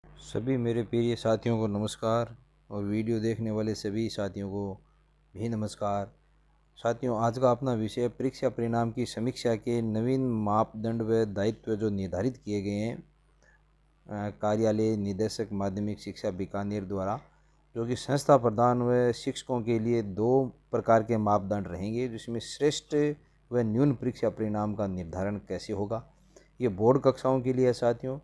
सभी मेरे प्रिय साथियों को नमस्कार और वीडियो देखने वाले सभी साथियों को भी नमस्कार। साथियों, आज का अपना विषय परीक्षा परिणाम की समीक्षा के नवीन मापदंड व दायित्व जो निर्धारित किए गए हैं कार्यालय निदेशक माध्यमिक शिक्षा बीकानेर द्वारा, जो कि संस्था प्रधान व शिक्षकों के लिए दो प्रकार के मापदंड रहेंगे, जिसमें श्रेष्ठ व न्यून परीक्षा परिणाम का निर्धारण कैसे होगा। ये बोर्ड कक्षाओं के लिए है साथियों,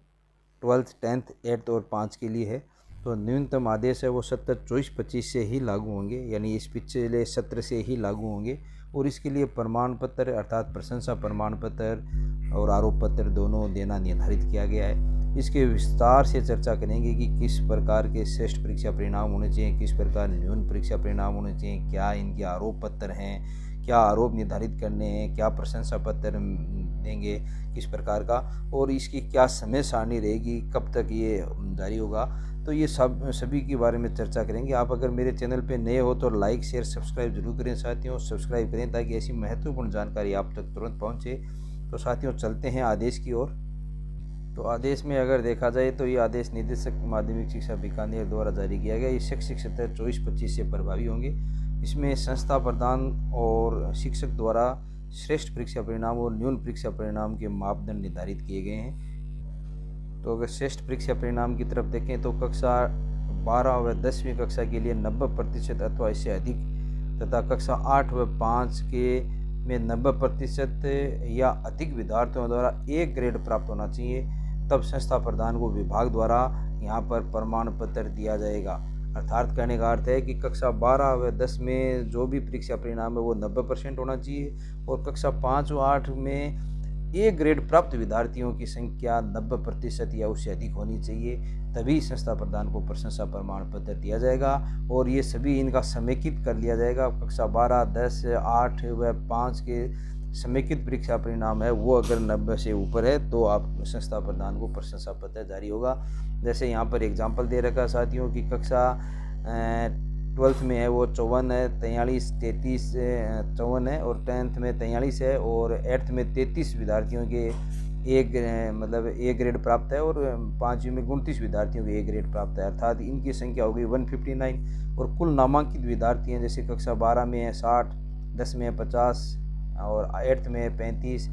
12th 10th 8th और 5 के लिए है। तो न्यूनतम आदेश है वो सत्र 24-25 से ही लागू होंगे, यानी इस पिछले सत्र से ही लागू होंगे। और इसके लिए प्रमाण पत्र अर्थात प्रशंसा प्रमाण पत्र और आरोप पत्र दोनों देना निर्धारित किया गया है। इसके विस्तार से चर्चा करेंगे कि किस प्रकार के श्रेष्ठ परीक्षा परिणाम होने चाहिए, किस प्रकार न्यून परीक्षा परिणाम होने चाहिए, क्या इनके आरोप पत्र हैं, क्या आरोप निर्धारित करने हैं, क्या प्रशंसा पत्र देंगे किस प्रकार का, और इसकी क्या समय सारणी रहेगी, कब तक ये जारी होगा। तो ये सभी के बारे में चर्चा करेंगे। आप अगर मेरे चैनल पे नए हो तो लाइक शेयर सब्सक्राइब जरूर करें साथियों, सब्सक्राइब करें ताकि ऐसी महत्वपूर्ण जानकारी आप तक तुरंत पहुंचे। तो साथियों, चलते हैं आदेश की ओर। तो आदेश में अगर देखा जाए तो ये आदेश निदेशक माध्यमिक शिक्षा बीकानेर द्वारा जारी किया गया। ये शैक्षिक सत्र 24-25 से प्रभावी होंगे। इसमें संस्था प्रधान और शिक्षक द्वारा श्रेष्ठ परीक्षा परिणाम और न्यून परीक्षा परिणाम के मापदंड निर्धारित किए गए हैं। तो अगर श्रेष्ठ परीक्षा परिणाम की तरफ देखें तो कक्षा 12 व 10वीं कक्षा के लिए 90% अथवा इससे अधिक, तथा कक्षा 8 व 5 के में 90% या अधिक विद्यार्थियों द्वारा एक ग्रेड प्राप्त होना चाहिए। तब संस्था प्रधान को विभाग द्वारा यहाँ पर प्रमाण पत्र दिया जाएगा। अर्थात कहने का अर्थ है कि कक्षा 12 व 10 में जो भी परीक्षा परिणाम है वो 90% होना चाहिए, और कक्षा 5 व 8 में एक ग्रेड प्राप्त विद्यार्थियों की संख्या 90% या उससे अधिक होनी चाहिए। तभी संस्था प्रधान को प्रशंसा प्रमाण पत्र दिया जाएगा, और ये सभी इनका समेकित कर लिया जाएगा। कक्षा 12, 10, 8 व 5 के समेकित परीक्षा परिणाम है वो अगर 90 से ऊपर है तो आप संस्था प्रधान को प्रशंसा पत्र जारी होगा। जैसे यहाँ पर एग्जाम्पल दे रखा साथियों की कक्षा 12th में है वो 54 है, 43, 33 54 है, और 10th में 43 है, और 8th में 33 विद्यार्थियों के एक ग्रेड प्राप्त है, और 5वीं में 29 विद्यार्थियों के एक ग्रेड प्राप्त है। अर्थात इनकी संख्या हो गई 159। और कुल नामांकित विद्यार्थी हैं, जैसे कक्षा 12 में है 60, 10 में है 50, और 8th में है 35,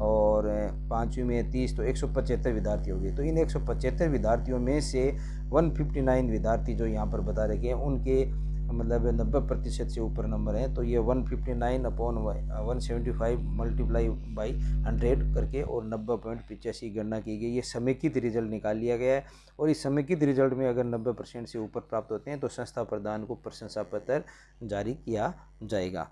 और 5वीं में 30, तो 175 विद्यार्थी हो गए। तो इन 175 विद्यार्थियों में से 159 विद्यार्थी जो यहाँ पर बता रखे हैं उनके 90% से ऊपर नंबर है। तो ये 159/175 मल्टीप्लाई बाई 100 करके और 90.85 गणना की गई। ये समेकित रिजल्ट निकाल लिया गया है, और इस समेकित रिजल्ट में अगर 90% से ऊपर प्राप्त होते हैं तो संस्था प्रधान को प्रशंसा पत्र जारी किया जाएगा।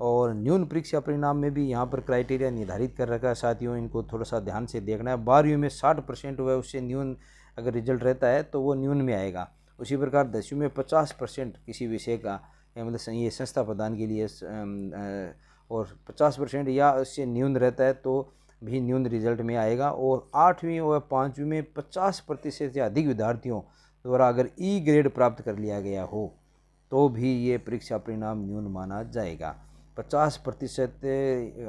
और न्यून परीक्षा परिणाम में भी यहाँ पर क्राइटेरिया निर्धारित कर रखा है साथियों, इनको थोड़ा सा ध्यान से देखना है। 12वीं में 60% हुआ उससे न्यून अगर रिजल्ट रहता है तो वो न्यून में आएगा। उसी प्रकार 10वीं में 50% किसी विषय का, ये संस्था प्रदान के लिए, और 50% या उससे न्यून रहता है तो भी न्यून रिजल्ट में आएगा। और 8वीं और 5वीं में 50% से अधिक विद्यार्थियों द्वारा अगर ई ग्रेड प्राप्त कर लिया गया हो तो भी ये परीक्षा परिणाम न्यून माना जाएगा। 50%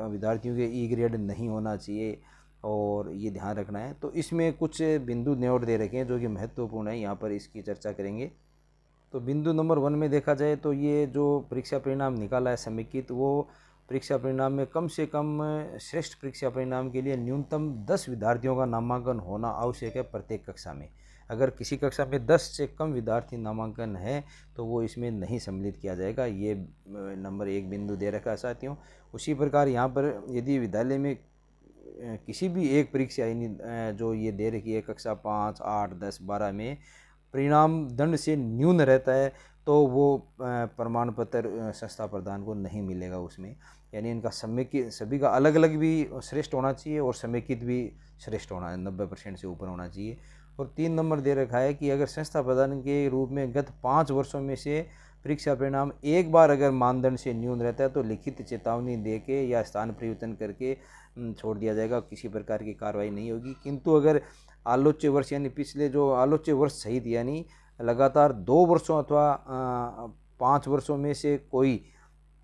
विद्यार्थियों के ई ग्रेड नहीं होना चाहिए, और ये ध्यान रखना है। तो इसमें कुछ बिंदु नोट दे रखे हैं जो कि महत्वपूर्ण है, यहाँ पर इसकी चर्चा करेंगे। तो बिंदु नंबर 1 में देखा जाए तो ये जो परीक्षा परिणाम निकाला है समेकित, वो परीक्षा परिणाम में कम से कम श्रेष्ठ परीक्षा परिणाम के लिए न्यूनतम 10 विद्यार्थियों का नामांकन होना आवश्यक है प्रत्येक कक्षा में। अगर किसी कक्षा में 10 से कम विद्यार्थी नामांकन है तो वो इसमें नहीं सम्मिलित किया जाएगा। ये नंबर 1 बिंदु दे रखा है साथियों। उसी प्रकार यहाँ पर यदि विद्यालय में किसी भी एक परीक्षा जो ये दे रखी है कक्षा 5, 8, 10, 12 में परिणाम दंड से न्यून रहता है तो वो प्रमाण पत्र संस्था प्रधान को नहीं मिलेगा उसमें। यानी इनका समेकित सभी का अलग अलग भी श्रेष्ठ होना चाहिए और समेकित भी श्रेष्ठ होना है, 90% से ऊपर होना चाहिए। और 3 नंबर दे रखा है कि अगर संस्था प्रधान के रूप में गत 5 वर्षों में से परीक्षा परिणाम एक बार अगर मानदंड से न्यून रहता है तो लिखित चेतावनी दे के या स्थान परिवर्तन करके छोड़ दिया जाएगा, किसी प्रकार की कार्रवाई नहीं होगी। किंतु अगर आलोच्य वर्ष यानी पिछले जो आलोच्य वर्ष सहित यानी लगातार 2 वर्षों अथवा 5 वर्षों में से कोई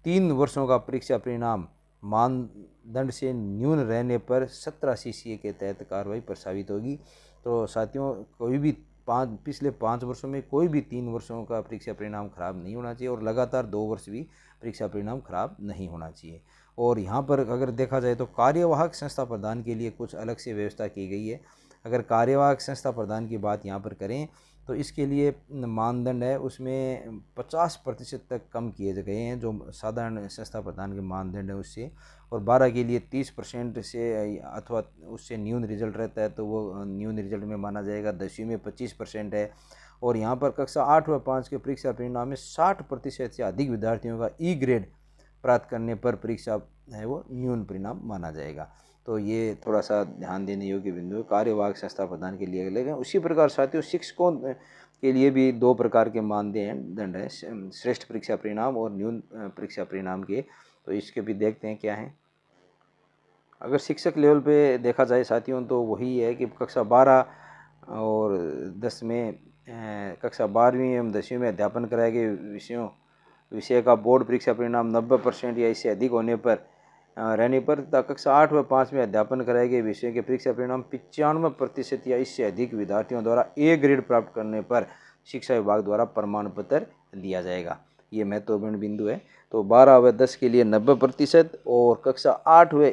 3 वर्षों का परीक्षा परिणाम मानदंड से न्यून रहने पर 17 CCA के तहत कार्रवाई प्रस्तावित होगी। तो साथियों, कोई भी पिछले 5 वर्षों में कोई भी 3 वर्षों का परीक्षा परिणाम खराब नहीं होना चाहिए और लगातार 2 वर्ष भी परीक्षा परिणाम खराब नहीं होना चाहिए। और यहाँ पर अगर देखा जाए तो कार्यवाहक संस्था प्रदान के लिए कुछ अलग से व्यवस्था की गई है। अगर कार्यवाहक संस्था प्रदान की बात यहाँ पर करें तो इसके लिए मानदंड है उसमें 50% तक कम किए गए हैं जो साधारण संस्था प्रदान के मानदंड है उससे, और 12 के लिए 30% से अथवा उससे न्यून रिजल्ट रहता है तो वो न्यून रिजल्ट में माना जाएगा। 10वीं में 25% है। और यहाँ पर कक्षा 8 व 5 के परीक्षा परिणाम में 60% से अधिक विद्यार्थियों का ई ग्रेड प्राप्त करने पर परीक्षा है वो न्यून परिणाम माना जाएगा। तो ये थोड़ा सा ध्यान देने योग्य बिंदु है कार्यवाहक संस्था प्रदान के लिए अलग है। उसी प्रकार साथियों शिक्षकों के लिए भी 2 प्रकार के मानदंड है, श्रेष्ठ परीक्षा परिणाम और न्यून परीक्षा परिणाम के। तो इसके भी देखते हैं क्या है। अगर शिक्षक लेवल पे देखा जाए साथियों तो वही है कि कक्षा 12 और 10 में कक्षा 12वीं एवं 10वीं में अध्यापन कराए गए विषय का बोर्ड परीक्षा परिणाम 90% या इससे अधिक होने पर रहने पर तथा कक्षा 8 व 5 में अध्यापन कराए गए विषय के परीक्षा परिणाम 95% या इससे अधिक विद्यार्थियों द्वारा ए ग्रेड प्राप्त करने पर शिक्षा विभाग द्वारा प्रमाण पत्र दिया जाएगा। ये महत्वपूर्ण बिंदु है। तो 12 व 10 के लिए 90% और कक्षा 8 व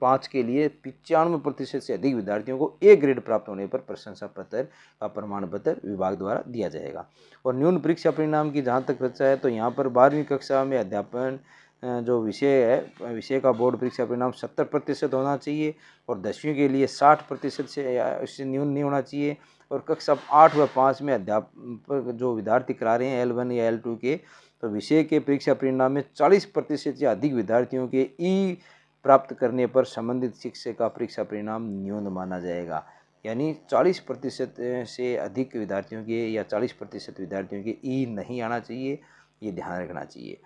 5 के लिए 95% से अधिक विद्यार्थियों को ए ग्रेड प्राप्त होने पर प्रशंसा पत्र का प्रमाण पत्र विभाग द्वारा दिया जाएगा। और न्यून परीक्षा परिणाम की जहाँ तक चर्चा है तो यहाँ पर 12वीं कक्षा में अध्यापन जो विषय है विषय का बोर्ड परीक्षा परिणाम 70% होना चाहिए और 10वीं के लिए 60% से इससे न्यून नहीं होना चाहिए। और कक्षा 8 व 5 में अध्यापक जो विद्यार्थी करा रहे हैं L1 या L2 के तो विषय के परीक्षा परिणाम में 40% से अधिक विद्यार्थियों के ई प्राप्त करने पर संबंधित शिक्षक का परीक्षा परिणाम न्यून माना जाएगा। यानी 40% से अधिक विद्यार्थियों के या 40% विद्यार्थियों के ई नहीं आना चाहिए, ये ध्यान रखना चाहिए।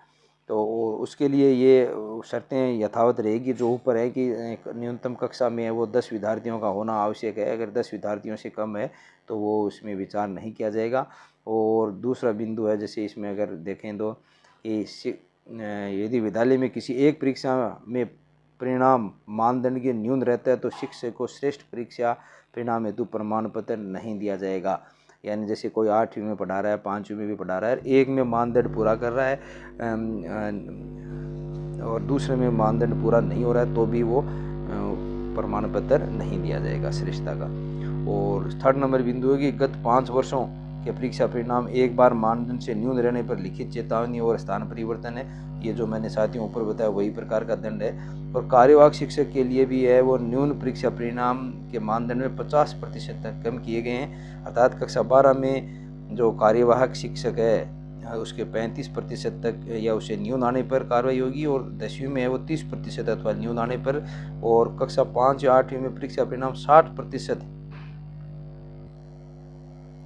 तो उसके लिए ये शर्तें यथावत रहेगी जो ऊपर है कि न्यूनतम कक्षा में है वो 10 विद्यार्थियों का होना आवश्यक है। अगर 10 विद्यार्थियों से कम है तो वो उसमें विचार नहीं किया जाएगा। और दूसरा बिंदु है जैसे इसमें अगर देखें तो कि यदि विद्यालय में किसी एक परीक्षा में परिणाम मानदंड के न्यून रहता है तो शिक्षक को श्रेष्ठ परीक्षा परिणाम हेतु प्रमाण पत्र नहीं दिया जाएगा। यानी जैसे कोई 8वीं में पढ़ा रहा है 5वीं में भी पढ़ा रहा है, एक में मानदंड पूरा कर रहा है और दूसरे में मानदंड पूरा नहीं हो रहा है तो भी वो प्रमाण पत्र नहीं दिया जाएगा श्रेष्ठता का। और 3rd नंबर बिंदु है कि गत 5 वर्षों के परीक्षा परिणाम एक बार मानदंड से न्यून रहने पर लिखित चेतावनी और स्थान परिवर्तन है। ये जो मैंने साथियों ऊपर बताया वही प्रकार का दंड है। और कार्यवाहक शिक्षक के लिए भी है वो न्यून परीक्षा परिणाम के मानदंड में 50% तक कम किए गए हैं। अर्थात कक्षा 12 में जो कार्यवाहक शिक्षक है उसके 35% तक या उसे न्यून आने पर कार्रवाई होगी और 10वीं में है वो 30% अथवा न्यून आने पर। और कक्षा 5 या 8वीं में परीक्षा परिणाम 60%।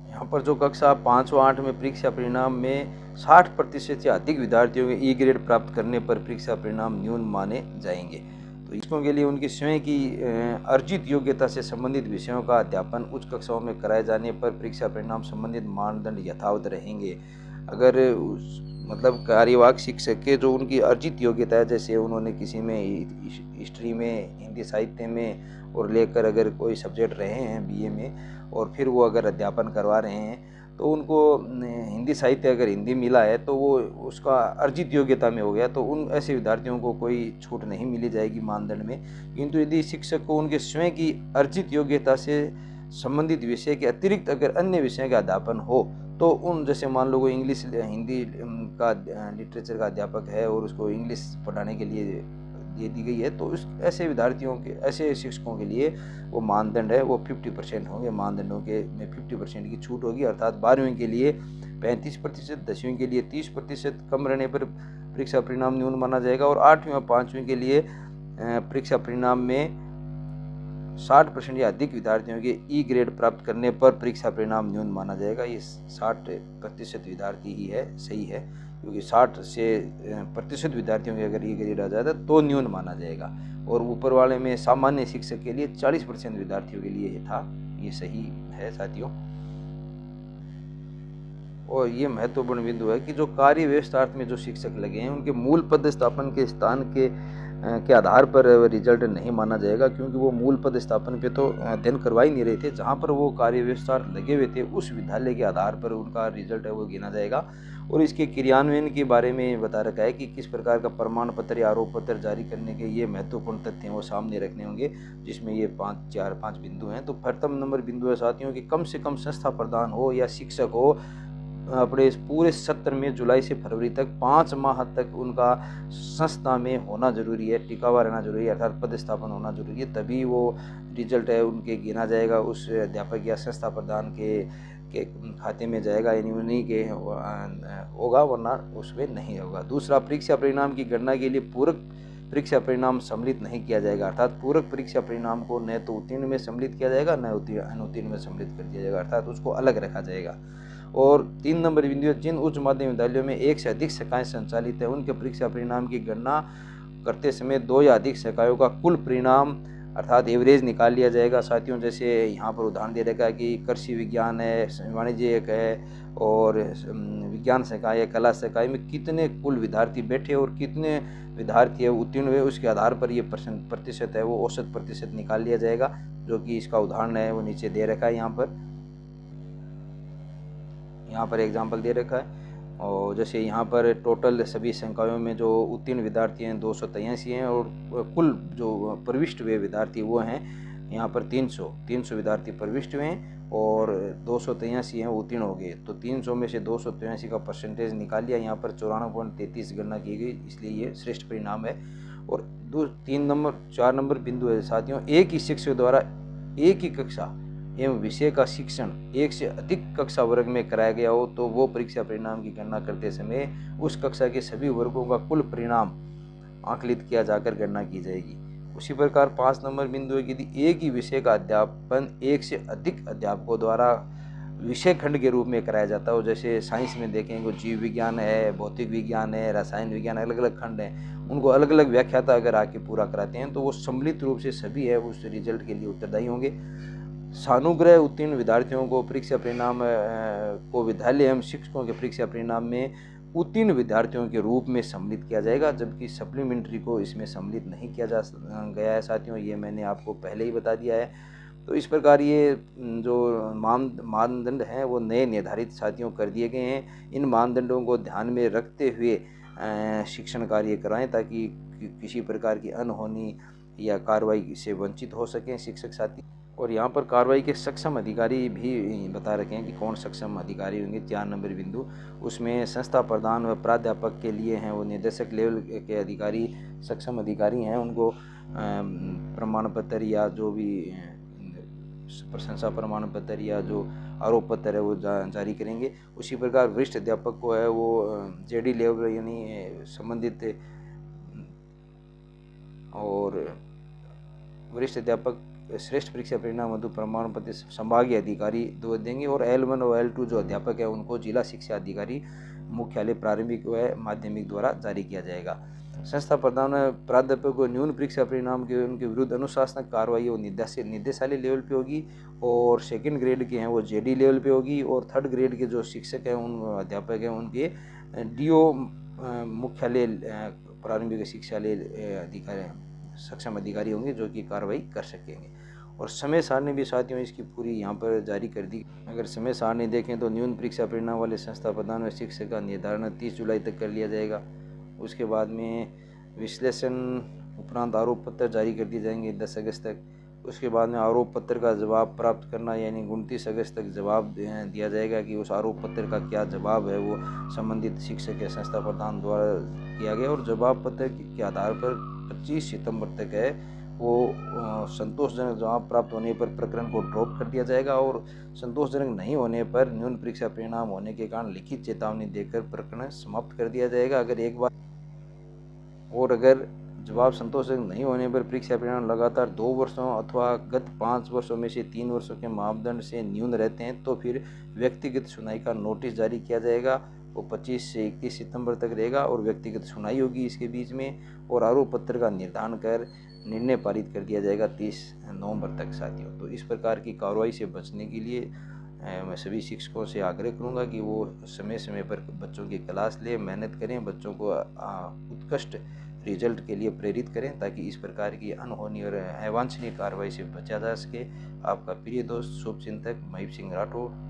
यहाँ पर जो कक्षा 5 व 8 में परीक्षा परिणाम में 60% से अधिक विद्यार्थियों के ई ग्रेड प्राप्त करने पर परीक्षा परिणाम न्यून माने जाएंगे। तो इसको के लिए उनकी स्वयं की अर्जित योग्यता से संबंधित विषयों का अध्यापन उच्च कक्षाओं में कराए जाने पर परीक्षा परिणाम संबंधित मानदंड यथावत रहेंगे। अगर मतलब कार्यवाहक शिक्षक के जो उनकी अर्जित योग्यता है जैसे उन्होंने किसी में हिस्ट्री में, हिंदी साहित्य में और लेकर अगर कोई सब्जेक्ट रहे हैं बीए में और फिर वो अगर अध्यापन करवा रहे हैं तो उनको हिंदी साहित्य अगर हिंदी मिला है तो वो उसका अर्जित योग्यता में हो गया तो उन ऐसे विद्यार्थियों को कोई छूट नहीं मिली जाएगी मानदंड में। किंतु यदि शिक्षक को उनके स्वयं की अर्जित योग्यता से संबंधित विषय के अतिरिक्त अगर अन्य विषय का अध्यापन हो तो उन जैसे मान लो वो इंग्लिश हिंदी का लिटरेचर का अध्यापक है और उसको इंग्लिश पढ़ाने के लिए दे दी गई है तो उस ऐसे विद्यार्थियों के ऐसे शिक्षकों के लिए वो मानदंड है वो 50% होंगे। मानदंडों के में 50% की छूट होगी। अर्थात 12वीं के लिए 35%, 10वीं के लिए 30% कम रहने पर परीक्षा परिणाम न्यून माना जाएगा और 8वीं और 5वीं के लिए परीक्षा परिणाम में 60% या अधिक विद्यार्थियों के ई ग्रेड प्राप्त करने पर परीक्षा परिणाम न्यून माना जाएगा। ये 60% विद्यार्थी ही है, सही है, क्योंकि 60% विद्यार्थियों के अगर ई ग्रेड आ जाता तो न्यून माना जाएगा। और ऊपर वाले में सामान्य शिक्षक के लिए 40% विद्यार्थियों के लिए था, ये सही है साथियों। और ये महत्वपूर्ण बिंदु है कि जो कार्य व्यवस्थार्थ में जो शिक्षक लगे हैं उनके मूल पदस्थापन के स्थान के के आधार पर रिजल्ट नहीं माना जाएगा, क्योंकि वो मूल पद स्थापन पे तो अध्ययन करवा ही नहीं रहे थे। जहाँ पर वो कार्य विस्तार लगे हुए थे उस विद्यालय के आधार पर उनका रिजल्ट है वो गिना जाएगा। और इसके क्रियान्वयन के बारे में बता रखा है कि किस प्रकार का प्रमाण पत्र या आरोप पत्र जारी करने के ये महत्वपूर्ण तथ्य हैं वो सामने रखने होंगे, जिसमें ये 5 बिंदु हैं। तो प्रथम नंबर बिंदु है साथियों कि कम से कम संस्था प्रधान हो या शिक्षक हो अपने इस पूरे सत्र में जुलाई से फरवरी तक 5 माह तक उनका संस्था में होना जरूरी है, टिका हुआ रहना जरूरी है, अर्थात पदस्थापन होना जरूरी है, तभी वो रिजल्ट है उनके गिना जाएगा, उस अध्यापक या संस्था प्रधान के खाते में जाएगा, यानी उन्हीं के होगा, वरना उसमें नहीं होगा। दूसरा, परीक्षा परिणाम की गणना के लिए पूरक परीक्षा परिणाम सम्मिलित नहीं किया जाएगा, अर्थात पूरक परीक्षा परिणाम को न तो उत्तीर्ण में सम्मिलित किया जाएगा न अनुत्तीर्ण में सम्मिलित कर दिया जाएगा, अर्थात उसको अलग रखा जाएगा। और 3 नंबर बिंदु, जिन उच्च माध्यमिक विद्यालयों में 1 से अधिक शाखाएं संचालित है उनके परीक्षा परिणाम की गणना करते समय 2 या अधिक शाखाओं का कुल परिणाम अर्थात एवरेज निकाल लिया जाएगा। साथियों, जैसे यहाँ पर उदाहरण दे रखा है कि कृषि विज्ञान है, वाणिज्य एक है, और विज्ञान शाखा है, कला शाखा में कितने कुल विद्यार्थी बैठे और कितने विद्यार्थी है उत्तीर्ण हुए, उसके आधार पर ये प्रतिशत है वो औसत प्रतिशत निकाल लिया जाएगा, जो कि इसका उदाहरण है वो नीचे दे रखा है। यहाँ पर एग्जाम्पल दे रखा है। और जैसे यहाँ पर टोटल सभी संकायों में जो उत्तीर्ण विद्यार्थी हैं 283 हैं, और कुल जो प्रविष्ट हुए विद्यार्थी वो हैं यहाँ पर 300 विद्यार्थी प्रविष्ट हुए हैं और 283 हैं उत्तीर्ण हो गए। तो 300 में से 283 का परसेंटेज निकाल लिया, यहाँ पर 94.33 गणना की गई, इसलिए ये श्रेष्ठ परिणाम है। और 4 नंबर बिंदु है साथियों, एक ही शिक्षक द्वारा एक ही कक्षा एवं विषय का शिक्षण 1 से अधिक कक्षा वर्ग में कराया गया हो तो वो परीक्षा परिणाम की गणना करते समय उस कक्षा के सभी वर्गों का कुल परिणाम आकलित किया जाकर गणना की जाएगी। उसी प्रकार 5 नंबर बिंदु है कि यदि एक ही विषय का अध्यापन 1 से अधिक अध्यापकों द्वारा विषय खंड के रूप में कराया जाता हो, जैसे साइंस में देखेंगे जीव विज्ञान है, भौतिक विज्ञान है, रसायन विज्ञान, अलग अलग खंड हैं, उनको अलग अलग व्याख्याता अगर आके पूरा कराते हैं तो वो सम्मिलित रूप से सभी है उस रिजल्ट के लिए उत्तरदायी होंगे। सानुग्रह उत्तीर्ण विद्यार्थियों को परीक्षा परिणाम को विद्यालय एवं शिक्षकों के परीक्षा परिणाम में उत्तीर्ण विद्यार्थियों के रूप में सम्मिलित किया जाएगा, जबकि सप्लीमेंट्री को इसमें सम्मिलित नहीं किया जा गया है साथियों, ये मैंने आपको पहले ही बता दिया है। तो इस प्रकार ये जो मानदंड हैं वो नए निर्धारित साथियों कर दिए गए हैं। इन मानदंडों को ध्यान में रखते हुए शिक्षण कार्य कराएं ताकि किसी प्रकार की अनहोनी या कार्रवाई से वंचित हो सकें शिक्षक साथी। और यहाँ पर कार्रवाई के सक्षम अधिकारी भी बता रखे हैं कि कौन सक्षम अधिकारी होंगे। 4 नंबर बिंदु, उसमें संस्था प्रधान व प्राध्यापक के लिए हैं वो निर्देशक लेवल के अधिकारी सक्षम अधिकारी हैं, उनको प्रमाण पत्र या जो भी प्रशंसा प्रमाण पत्र या जो आरोप पत्र है वो जारी करेंगे। उसी प्रकार वरिष्ठ अध्यापक को है वो जेडी लेवल यानी संबंधित और वरिष्ठ अध्यापक श्रेष्ठ परीक्षा परिणाम हेतु प्रमाण पत्र संभागीय अधिकारी दो देंगे। और L1 और L2 जो अध्यापक है उनको जिला शिक्षा अधिकारी मुख्यालय प्रारंभिक व माध्यमिक द्वारा जारी किया जाएगा। संस्था प्रधान प्राध्यापक को न्यून परीक्षा परिणाम के उनके विरुद्ध अनुशासनिक कार्रवाई वो निदेशालय लेवल पे होगी, और सेकंड ग्रेड के हैं वो जेडी लेवल पे होगी, और थर्ड ग्रेड के जो शिक्षक हैं उन अध्यापक हैं उनके DO मुख्यालय प्रारंभिक शिक्षालय अधिकारी सक्षम अधिकारी होंगे जो कि कार्रवाई कर सकेंगे। और समय सारणी भी साथियों इसकी पूरी यहाँ पर जारी कर दी। अगर समय सारणी देखें तो न्यून परीक्षा परिणाम वाले संस्था प्रधान व शिक्षक का निर्धारण 30 जुलाई तक कर लिया जाएगा। उसके बाद में विश्लेषण उपरांत आरोप पत्र जारी कर दिए जाएंगे 10 अगस्त तक। उसके बाद में आरोप पत्र का जवाब प्राप्त करना यानी 29 अगस्त तक जवाब दिया जाएगा कि उस आरोप पत्र का क्या जवाब है वो संबंधित शिक्षक या संस्था प्रधान द्वारा किया गया। और जवाब पत्र के आधार पर 25 सितंबर तक है वो संतोषजनक जवाब प्राप्त होने पर प्रकरण को ड्रॉप कर दिया जाएगा, और संतोषजनक नहीं होने पर न्यून परीक्षा परिणाम होने के कारण लिखित चेतावनी देकर प्रकरण समाप्त कर दिया जाएगा। अगर जवाब संतोषजनक नहीं होने पर परीक्षा परिणाम लगातार 2 वर्षों अथवा गत 5 वर्षों में से 3 वर्षों के मापदंड से न्यून रहते हैं तो फिर व्यक्तिगत सुनवाई का नोटिस जारी किया जाएगा। वो 25 से 31 सितंबर तक रहेगा और व्यक्तिगत सुनवाई होगी इसके बीच में, और आरोप पत्र का निर्धारण कर निर्णय पारित कर दिया जाएगा 30 नवंबर तक साथियों। तो इस प्रकार की कार्रवाई से बचने के लिए मैं सभी शिक्षकों से आग्रह करूंगा कि वो समय समय पर बच्चों की क्लास लें, मेहनत करें, बच्चों को उत्कृष्ट रिजल्ट के लिए प्रेरित करें, ताकि इस प्रकार की अनहोनी और अवांछनीय कार्रवाई से बचा जा सके। आपका प्रिय दोस्त शुभचिंतक महीप सिंह राठौड़।